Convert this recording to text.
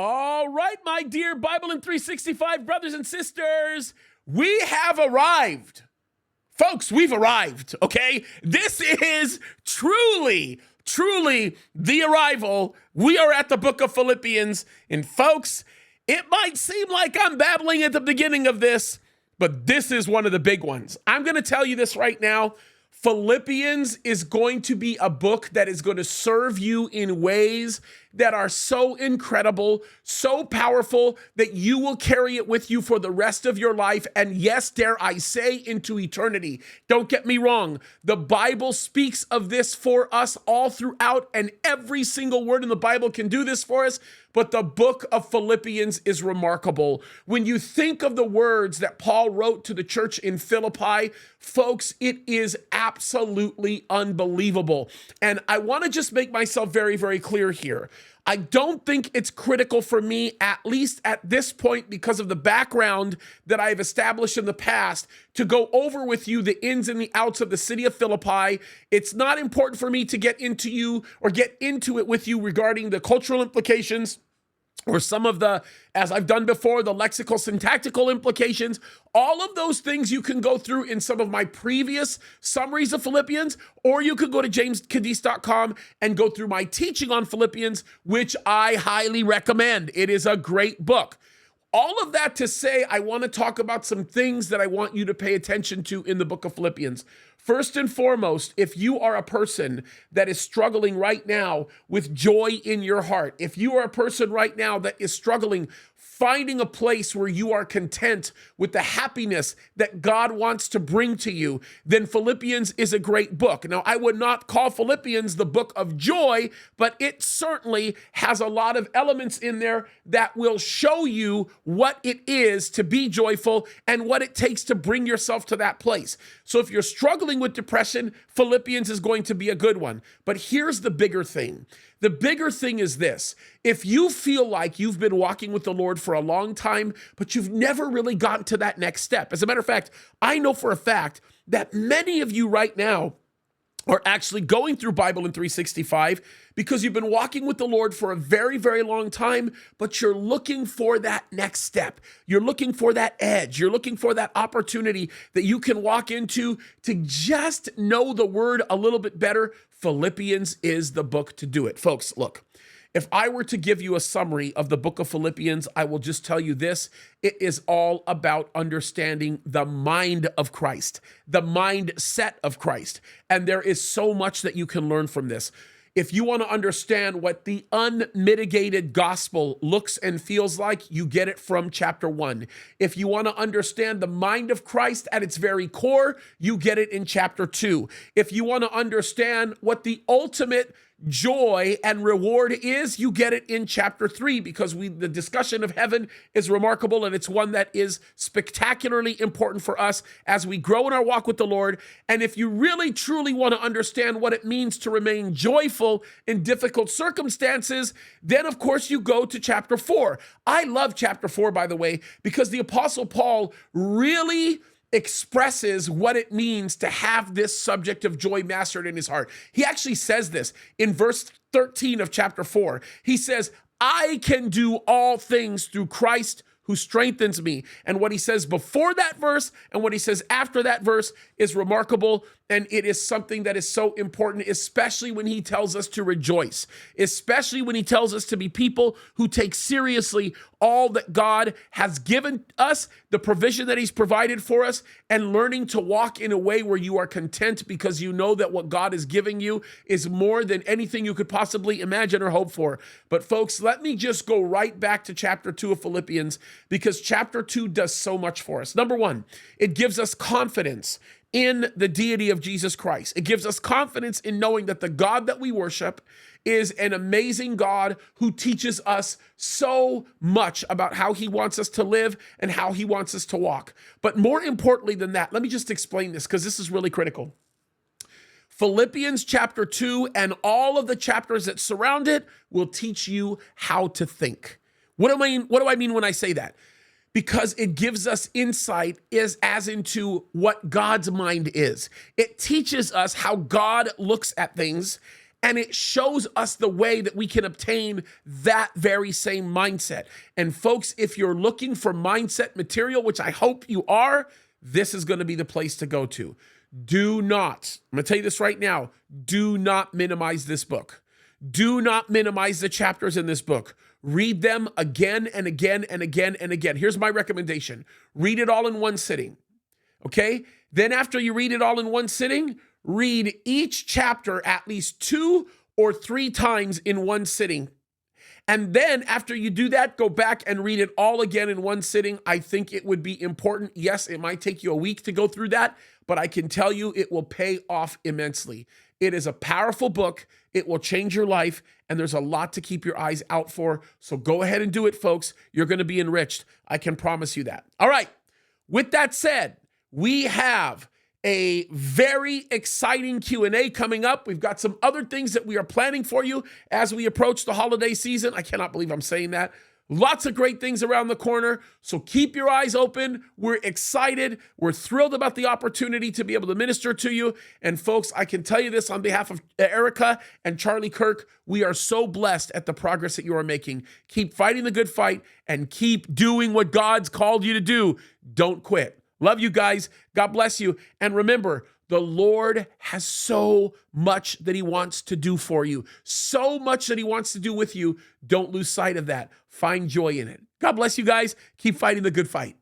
All right, my dear BIBLEin365 brothers and sisters, we have arrived. Folks, we've arrived, okay? This is truly the arrival. We are at the book of Philippians, and folks, it might seem like I'm babbling at the beginning of this, but this is one of the big ones. I'm going to tell you this right now. Philippians is going to be a book that is going to serve you in ways that are so incredible, so powerful, that you will carry it with you for the rest of your life. And yes, dare I say, into eternity. Don't get me wrong. The Bible speaks of this for us all throughout, and every single word in the Bible can do this for us. But the book of Philippians is remarkable. When you think of the words that Paul wrote to the church in Philippi, folks, it is absolutely unbelievable. And I want to just make myself very, very clear here. I don't think it's critical for me, at least at this point, because of the background that I've established in the past, to go over with you the ins and the outs of the city of Philippi. It's not important for me to get into it with you regarding the cultural implications, or some of the, as I've done before, the lexical syntactical implications. All of those things you can go through in some of my previous summaries of Philippians, or you could go to jamescadiz.com and go through my teaching on Philippians, which I highly recommend. It is a great book. All of that to say, I want to talk about some things that I want you to pay attention to in the book of Philippians. First and foremost, if you are a person that is struggling right now with joy in your heart, if you are a person right now that is struggling finding a place where you are content with the happiness that God wants to bring to you, then Philippians is a great book. Now, I would not call Philippians the book of joy, but it certainly has a lot of elements in there that will show you what it is to be joyful and what it takes to bring yourself to that place. So if you're struggling with depression, Philippians is going to be a good one. But here's the bigger thing. The bigger thing is this. If you feel like you've been walking with the Lord for a long time, but you've never really gotten to that next step. As a matter of fact, I know for a fact that many of you right now are actually going through BIBLEin365 because you've been walking with the Lord for a very, very long time, but you're looking for that next step. You're looking for that edge. You're looking for that opportunity that you can walk into to just know the word a little bit better. Philippians is the book to do it. Folks, look. If I were to give you a summary of the book of Philippians, I will just tell you this. It is all about understanding the mind of Christ, the mindset of Christ. And there is so much that you can learn from this. If you want to understand what the unmitigated gospel looks and feels like, you get it from chapter 1. If you want to understand the mind of Christ at its very core, you get it in chapter 2. If you want to understand what the ultimate joy and reward is, you get it in chapter 3, because the discussion of heaven is remarkable, and it's one that is spectacularly important for us as we grow in our walk with the Lord. And if you really truly want to understand what it means to remain joyful in difficult circumstances, then of course you go to chapter 4. I love chapter 4, by the way, because the Apostle Paul really expresses what it means to have this subject of joy mastered in his heart. He actually says this in verse 13 of chapter 4. He says, I can do all things through Christ who strengthens me. And what he says before that verse and what he says after that verse is remarkable. And it is something that is so important, especially when he tells us to rejoice, especially when he tells us to be people who take seriously all that God has given us, the provision that he's provided for us, and learning to walk in a way where you are content because you know that what God is giving you is more than anything you could possibly imagine or hope for. But folks, let me just go right back to chapter 2 of Philippians, because chapter 2 does so much for us. Number one, it gives us confidence in the deity of Jesus Christ. It gives us confidence in knowing that the God that we worship is an amazing God who teaches us so much about how he wants us to live and how he wants us to walk. But more importantly than that, let me just explain this, because this is really critical. Philippians chapter 2 and all of the chapters that surround it will teach you how to think. What do I mean when I say that? Because it gives us insight as into what God's mind is. It teaches us how God looks at things, And it shows us the way that we can obtain that very same mindset. And folks, if you're looking for mindset material, which I hope you are, this is going to be the place to go to. Do not, I'm going to tell you this right now, do not minimize this book. Do not minimize the chapters in this book. Read them again and again and again and again. Here's my recommendation. Read it all in one sitting, okay? Then after you read it all in one sitting, read each chapter at least 2 or 3 times in one sitting. And then after you do that, go back and read it all again in one sitting. I think it would be important. Yes, it might take you a week to go through that, but I can tell you it will pay off immensely. It is a powerful book. It will change your life, and there's a lot to keep your eyes out for. So go ahead and do it, folks. You're going to be enriched. I can promise you that. All right. With that said, we have a very exciting Q&A coming up. We've got some other things that we are planning for you as we approach the holiday season. I cannot believe I'm saying that. Lots of great things around the corner. So keep your eyes open. We're excited. We're thrilled about the opportunity to be able to minister to you. And folks, I can tell you this on behalf of Erica and Charlie Kirk, we are so blessed at the progress that you are making. Keep fighting the good fight and keep doing what God's called you to do. Don't quit. Love you guys. God bless you. And remember, the Lord has so much that he wants to do for you, so much that he wants to do with you. Don't lose sight of that. Find joy in it. God bless you guys. Keep fighting the good fight.